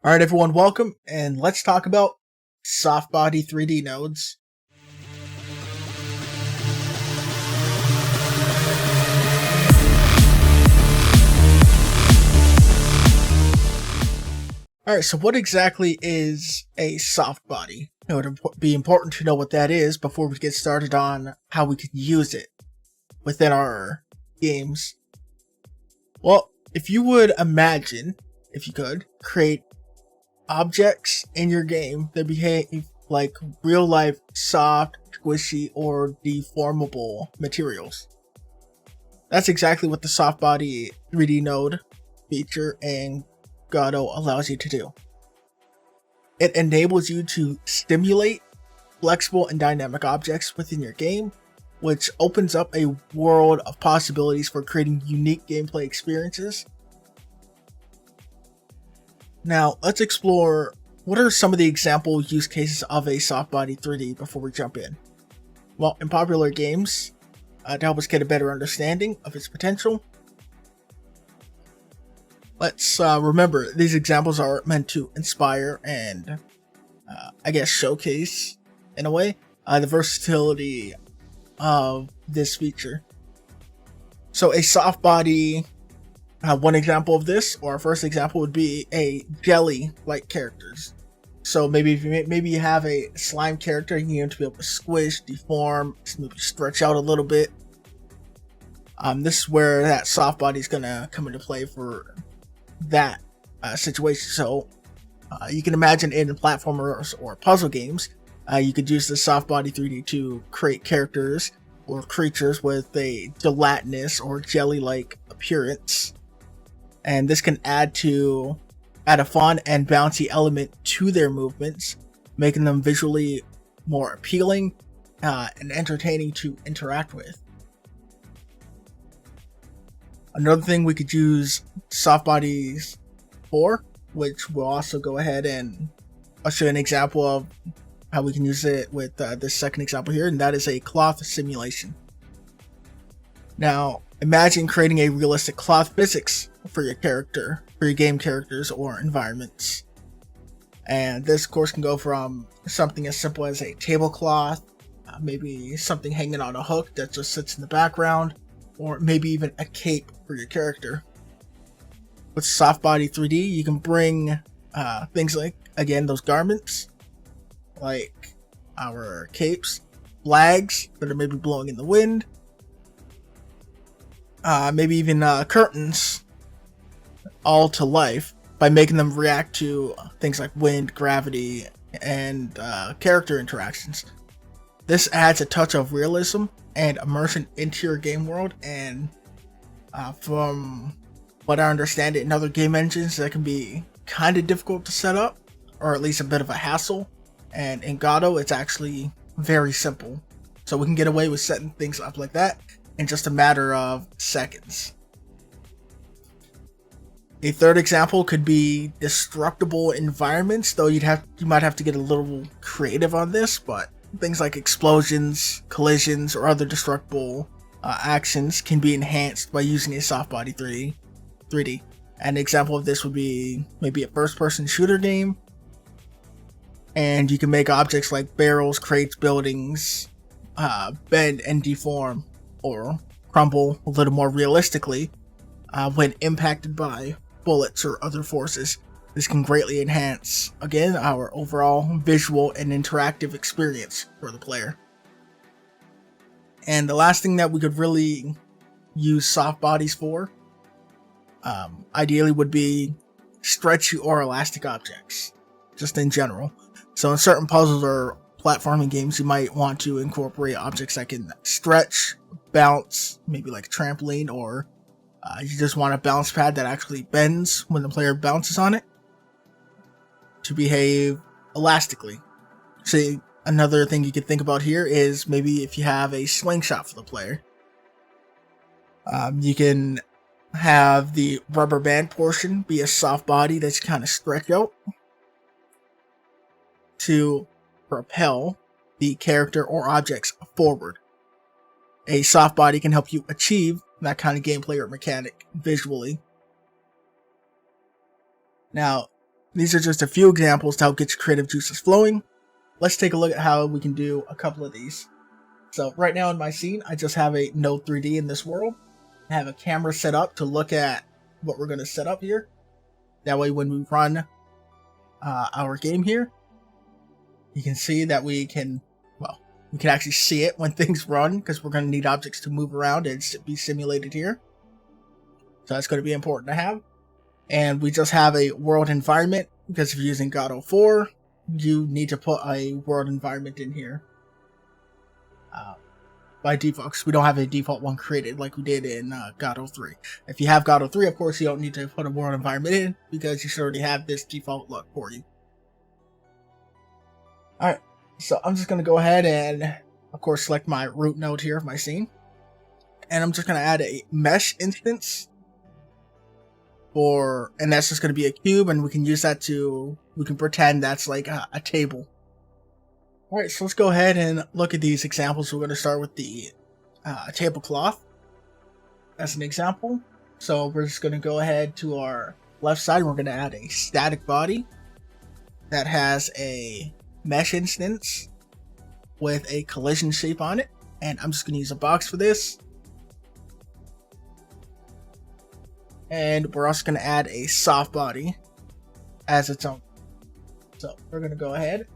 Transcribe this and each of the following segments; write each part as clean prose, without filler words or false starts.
Alright everyone, welcome, and let's talk about SoftBody 3D nodes. Alright, so what exactly is a SoftBody? It would be important to know what that is before we get started on how we could use it within our games. Well, if you would imagine, if you could, create objects in your game that behave like real life soft, squishy, or deformable materials. That's exactly what the SoftBody 3D node feature in Godot allows you to do. It enables you to stimulate flexible and dynamic objects within your game, which opens up a world of possibilities for creating unique gameplay experiences. Now, let's explore what are some of the example use cases of a SoftBody 3D before we jump in. Well, in popular games, to help us get a better understanding of its potential, let's remember these examples are meant to inspire and, showcase, in a way, the versatility of this feature. So a SoftBody, one example of this, or our first example, would be a jelly-like characters. So maybe you have a slime character, you need him to be able to squish, deform, maybe stretch out a little bit. This is where that SoftBody is gonna come into play for that situation. So you can imagine in platformers or puzzle games, you could use the SoftBody 3D to create characters or creatures with a gelatinous or jelly-like appearance. And this can add a fun and bouncy element to their movements, making them visually more appealing and entertaining to interact with. Another thing we could use SoftBodies for, which we'll also go ahead and I'll show you an example of how we can use it with this second example here, and that is a cloth simulation. Now, imagine creating a realistic cloth physics for your character, for your game characters or environments. And this, of course, can go from something as simple as a tablecloth, maybe something hanging on a hook that just sits in the background, or maybe even a cape for your character. With SoftBody 3D, you can bring things like, again, those garments, like our capes, flags that are maybe blowing in the wind, maybe even curtains, all to life by making them react to things like wind, gravity, and character interactions. This adds a touch of realism and immersion into your game world, and from what I understand it in other game engines, that can be kind of difficult to set up, or at least a bit of a hassle. And in Godot, it's actually very simple. So we can get away with setting things up like that in just a matter of seconds. A third example could be destructible environments, though you might have to get a little creative on this, but things like explosions, collisions, or other destructible actions can be enhanced by using a SoftBody 3D. An example of this would be maybe a first-person shooter game, and you can make objects like barrels, crates, buildings bend and deform or crumble a little more realistically when impacted by bullets or other forces. This can greatly enhance, again, our overall visual and interactive experience for the player. And the last thing that we could really use SoftBodies for, ideally, would be stretchy or elastic objects, just in general. So in certain puzzles or platforming games, you might want to incorporate objects that can stretch, bounce, maybe like a trampoline, or you just want a bounce pad that actually bends when the player bounces on it to behave elastically. So another thing you could think about here is maybe if you have a slingshot for the player, you can have the rubber band portion be a SoftBody that's kind of stretched out to propel the character or objects forward. A SoftBody can help you achieve that kind of gameplay or mechanic visually. Now, These are just a few examples to help get your creative juices flowing. Let's take a look at how we can do a couple of these. So right now in my scene, I just have a Node 3D in this world. I have a camera set up to look at what we're going to set up here. That way when we run our game here, you can see that we can actually see it when things run, because we're going to need objects to move around and be simulated here. So that's going to be important to have. And we just have a world environment, because if you're using Godot 4, you need to put a world environment in here by default, because we don't have a default one created like we did in Godot 3. If you have Godot 3, of course, you don't need to put a world environment in, because you should already have this default look for you. Alright, so I'm just going to go ahead and, of course, select my root node here of my scene. And I'm just going to add a mesh instance. And that's just going to be a cube, and we can use that we can pretend that's like a table. Alright, so let's go ahead and look at these examples. We're going to start with the tablecloth as an example. So we're just going to go ahead to our left side, and we're going to add a static body that has a mesh instance with a collision shape on it. And I'm just going to use a box for this. And we're also going to add a SoftBody as its own. So we're going to go ahead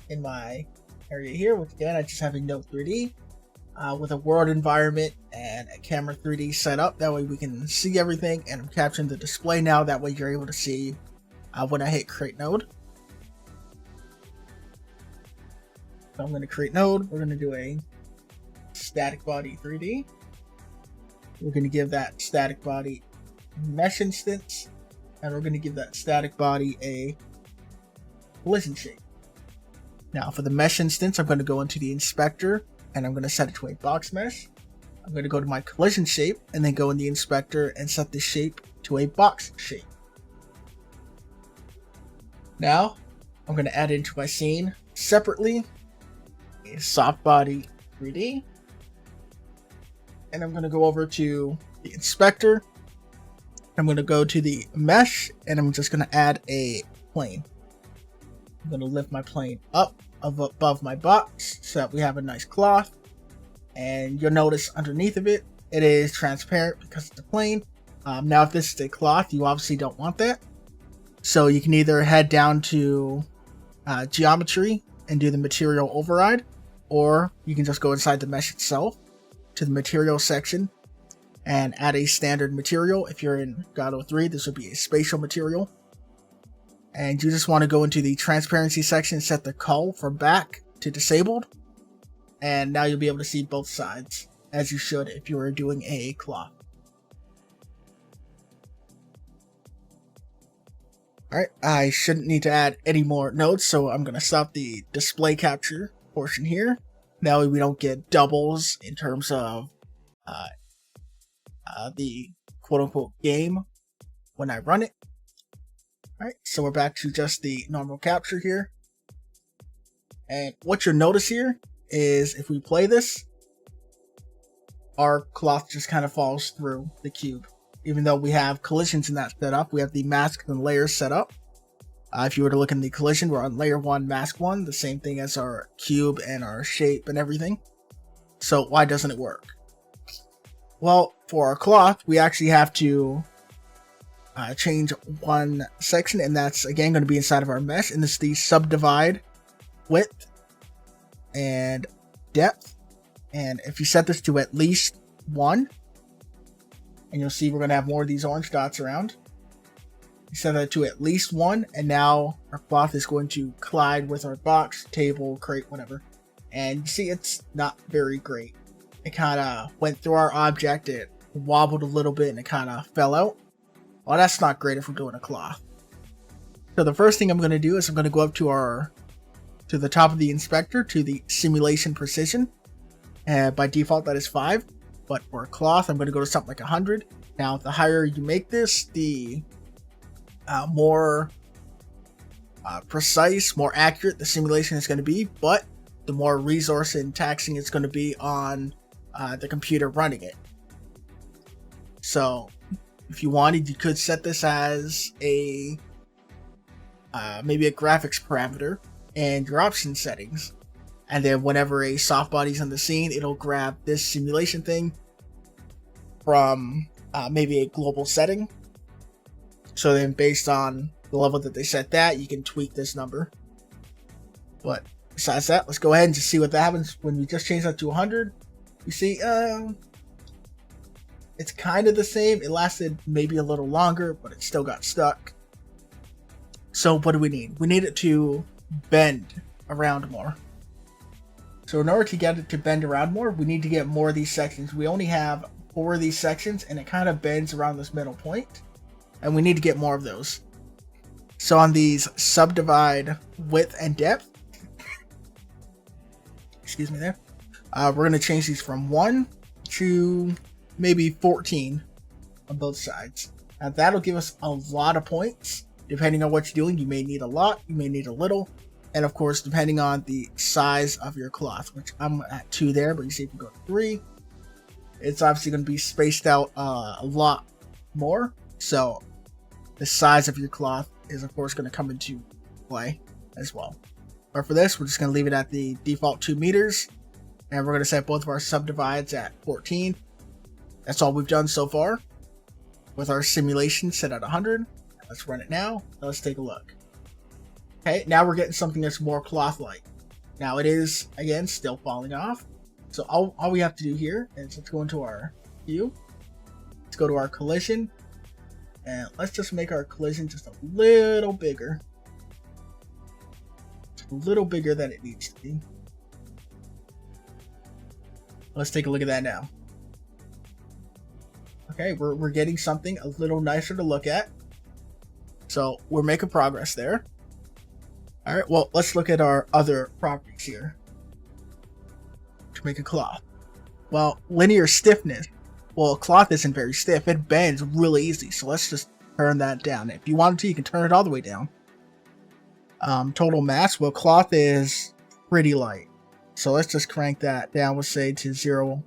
in my area here, which again, I just have a Node 3D with a world environment and a camera 3D set up. That way we can see everything, and I'm capturing the display now. That way you're able to see when I hit create node. So I'm going to create node. We're going to do a static body 3D. We're going to give that static body mesh instance, and we're going to give that static body a collision shape. Now for the mesh instance, I'm going to go into the inspector, and I'm going to set it to a box mesh. I'm going to go to my collision shape, and then go in the inspector and set the shape to a box shape. Now I'm going to add into my scene separately a SoftBody 3D, and I'm going to go over to the inspector. I'm going to go to the mesh, and I'm just going to add a plane. I'm going to lift my plane up above my box so that we have a nice cloth. And you'll notice underneath of it, it is transparent because it's a plane. Now if this is a cloth, you obviously don't want that. So you can either head down to geometry and do the material override, or you can just go inside the mesh itself to the material section and add a standard material. If you're in Godot 3, this would be a spatial material. And you just want to go into the transparency section, set the cull from back to disabled. And now you'll be able to see both sides, as you should if you were doing a cloth. Alright, I shouldn't need to add any more nodes, so I'm going to stop the display capture portion here. That way we don't get doubles in terms of the quote-unquote game when I run it. Alright, so we're back to just the normal capture here. And what you'll notice here is if we play this, our cloth just kind of falls through the cube. Even though we have collisions in that setup, we have the masks and layers set up. If you were to look in the collision, we're on layer 1, mask 1, the same thing as our cube and our shape and everything. So why doesn't it work? Well, for our cloth, we actually have to change one section, and that's again going to be inside of our mesh, and it's the subdivide width and depth. And if you set this to at least 1, and you'll see we're going to have more of these orange dots around. You set that to at least 1, and now our cloth is going to collide with our box, table, crate, whatever. And you see it's not very great. It kind of went through our object, it wobbled a little bit, and it kind of fell out. Well, that's not great if we're doing a cloth. So the first thing I'm going to do is I'm going to go up to the top of the inspector, to the simulation precision. And by default, that is 5. But for a cloth, I'm going to go to something like 100. Now, the higher you make this, the more precise, more accurate the simulation is going to be. But the more resource and taxing it's going to be on the computer running it. So if you wanted, you could set this as a maybe a graphics parameter and your option settings. And then whenever a soft body's on the scene, it'll grab this simulation thing from maybe a global setting. So then based on the level that they set that, you can tweak this number. But besides that, let's go ahead and just see what happens when we just change that to 100. You see, it's kind of the same. It lasted maybe a little longer, but it still got stuck. So what do we need? We need it to bend around more. So in order to get it to bend around more, we need to get more of these sections. We only have 4 of these sections, and it kind of bends around this middle point. And we need to get more of those. So on these subdivide width and depth, excuse me there, we're going to change these from 1 to maybe 14 on both sides. Now that'll give us a lot of points. Depending on what you're doing, you may need a lot, you may need a little. And of course, depending on the size of your cloth, which I'm at 2 there, but you see if you go to 3, it's obviously going to be spaced out a lot more. So the size of your cloth is of course going to come into play as well. But for this, we're just going to leave it at the default 2 meters. And we're going to set both of our subdivides at 14. That's all we've done so far with our simulation set at 100. Let's run it now. Let's take a look. Okay, now we're getting something that's more cloth-like. Now it is, again, still falling off. So all we have to do here is let's go into our view. Let's go to our collision. And let's just make our collision just a little bigger. Just a little bigger than it needs to be. Let's take a look at that now. Okay, we're getting something a little nicer to look at. So we're making progress there. All right, well, let's look at our other properties here to make a cloth. Well, linear stiffness. Well, a cloth isn't very stiff. It bends really easy. So let's just turn that down. If you wanted to, you can turn it all the way down. Total mass. Well, cloth is pretty light. So let's just crank that down. We'll say to 0.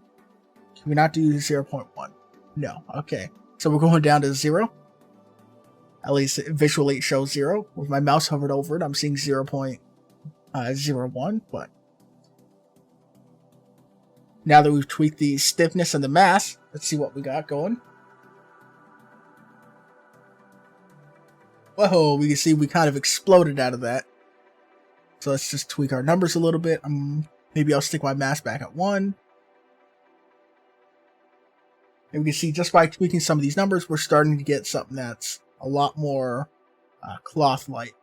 Can we not do 0.1? No. Okay. So we're going down to 0. At least visually it shows 0. With my mouse hovered over it, I'm seeing 0.01. But now that we've tweaked the stiffness and the mass, let's see what we got going. Whoa, we can see we kind of exploded out of that. So let's just tweak our numbers a little bit. Maybe I'll stick my mass back at 1. And we can see just by tweaking some of these numbers, we're starting to get something that's a lot more cloth-like.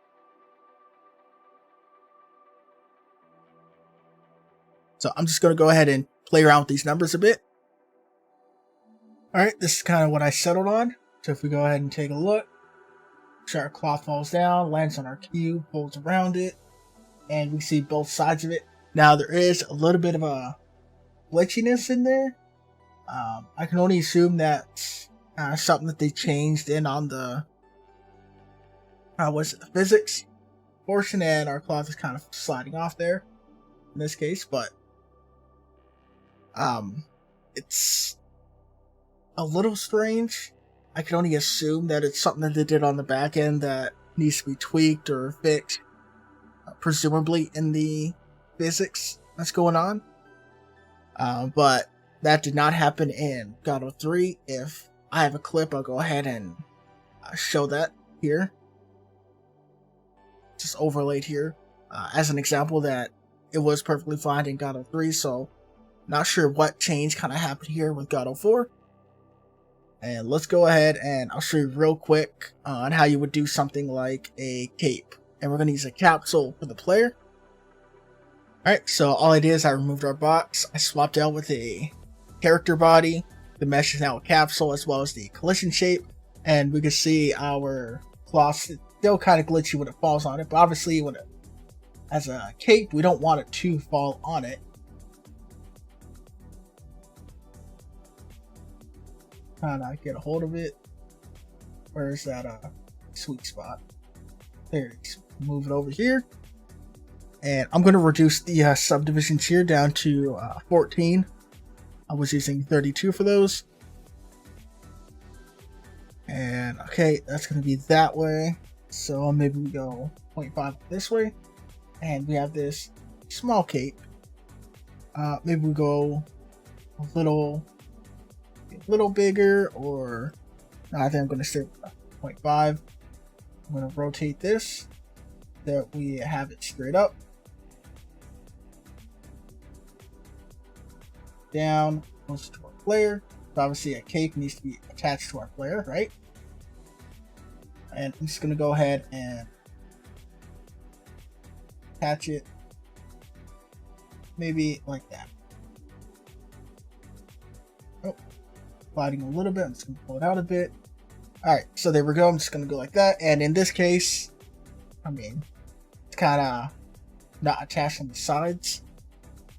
So I'm just going to go ahead and play around with these numbers a bit. Alright, this is kind of what I settled on. So if we go ahead and take a look, sure our cloth falls down, lands on our cube, folds around it, and we see both sides of it. Now there is a little bit of a glitchiness in there. I can only assume that's something that they changed in on the the physics portion, and our cloth is kind of sliding off there in this case, but it's a little strange. I can only assume that it's something that they did on the back end that needs to be tweaked or fixed, presumably in the physics that's going on. But that did not happen in Godot 3. If I have a clip, I'll go ahead and show that here. Just overlaid here as an example that it was perfectly fine in Godot 3, so not sure what change kind of happened here with Godot 4. And let's go ahead and I'll show you real quick on how you would do something like a cape. And we're going to use a capsule for the player. Alright, so all I did is I removed our box. I swapped out with a character body. The mesh is now a capsule, as well as the collision shape. And we can see our cloth still kind of glitchy when it falls on it. But obviously, when as a cape, we don't want it to fall on it. Trying to get a hold of it. Where's that sweet spot? There it is. Move it over here. And I'm going to reduce the subdivisions here down to 14. I was using 32 for those. And okay, that's going to be that way. So maybe we go 0.5 this way, and we have this small cape. Maybe we go a little bigger, or no, I think I'm going to stick with 0.5. I'm going to rotate this so that we have it straight up, down, close to our player. So obviously a cape needs to be attached to our player, right? And I'm just going to go ahead and attach it maybe like that. Oh, sliding a little bit. I'm just going to pull it out a bit. Alright, so there we go. I'm just going to go like that. And in this case, I mean, it's kind of not attached on the sides.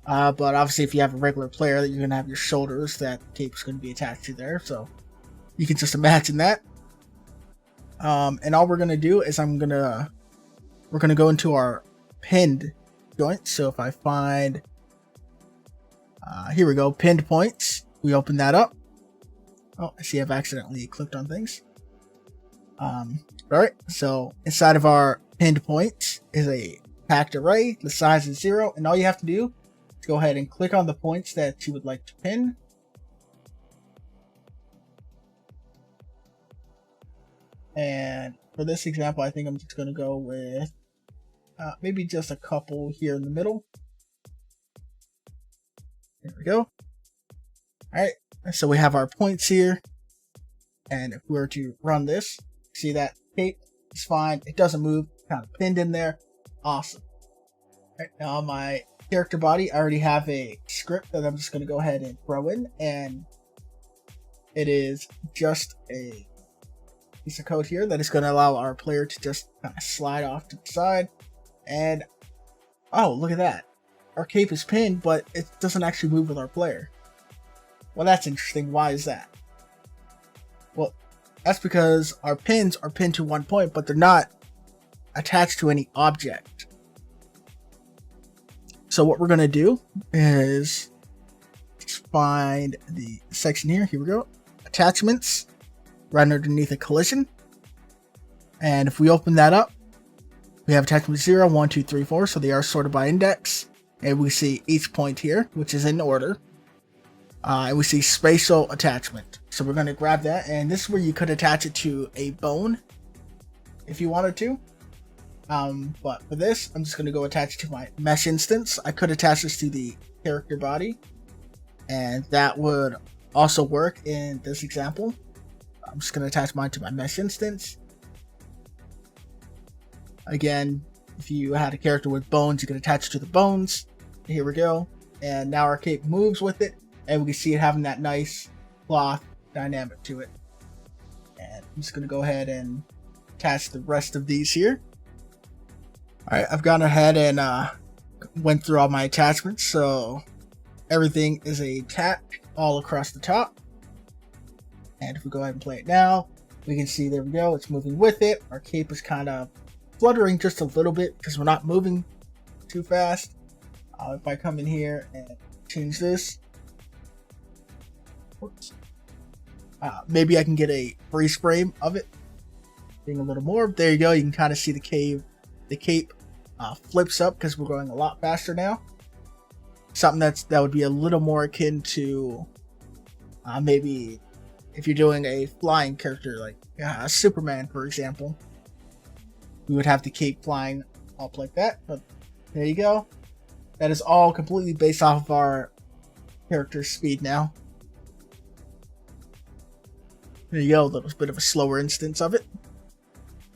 But obviously if you have a regular player, you're going to have your shoulders, that cape is going to be attached to there. So you can just imagine that. And all we're going to do is we're going to go into our pinned joint. So if I find, here we go, pinned points, we open that up. Oh, I see I've accidentally clicked on things. Alright, so inside of our pinned points is a packed array. The size is 0, and all you have to do is go ahead and click on the points that you would like to pin. And for this example, I think I'm just going to go with maybe just a couple here in the middle. There we go. Alright, so we have our points here. And if we were to run this, see that cape is fine. It doesn't move, kind of pinned in there. Awesome. Alright, now on my character body, I already have a script that I'm just going to go ahead and throw in. And it is just a piece of code here that is going to allow our player to just kind of slide off to the side. And oh, look at that. Our cape is pinned, but it doesn't actually move with our player. Well, that's interesting. Why is that? Well, that's because our pins are pinned to one point, but they're not attached to any object. So what we're going to do is just find the section here. Here we go. Attachments. Right underneath a collision. And if we open that up, we have attachment 0, 1, 2, 3, 4. So they are sorted by index. And we see each point here, which is in order. And we see spatial attachment. So we're going to grab that. And this is where you could attach it to a bone if you wanted to. But for this, I'm just going to go attach it to my mesh instance. I could attach this to the character body. And that would also work in this example. I'm just going to attach mine to my mesh instance. Again, if you had a character with bones, you could attach it to the bones. Here we go. And now our cape moves with it. And we can see it having that nice cloth dynamic to it. And I'm just going to go ahead and attach the rest of these here. Alright, I've gone ahead and went through all my attachments. So everything is attached all across the top. And if we go ahead and play it now, we can see, there we go, it's moving with it. Our cape is kind of fluttering just a little bit because we're not moving too fast. If I come in here and change this, maybe I can get a freeze frame of it being a little more. There you go. You can kind of see the cape flips up because we're going a lot faster now. Something that would be a little more akin to maybe if you're doing a flying character like Superman, for example. We would have the cape flying up like that. But there you go. That is all completely based off of our character's speed now. There you go, a little bit of a slower instance of it.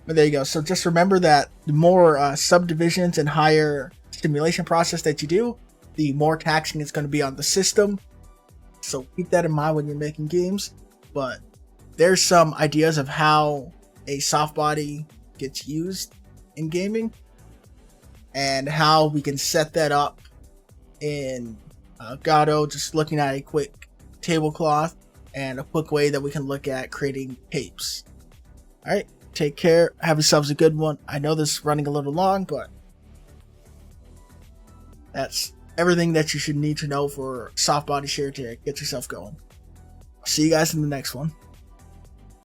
But there you go. So just remember that the more subdivisions and higher simulation process that you do, the more taxing it's going to be on the system. So keep that in mind when you're making games. But there's some ideas of how a SoftBody gets used in gaming and how we can set that up in Godot, just looking at a quick tablecloth and a quick way that we can look at creating capes. Alright, take care, have yourselves a good one. I know this is running a little long, but that's everything that you should need to know for SoftBody Share to get yourself going. See you guys in the next one.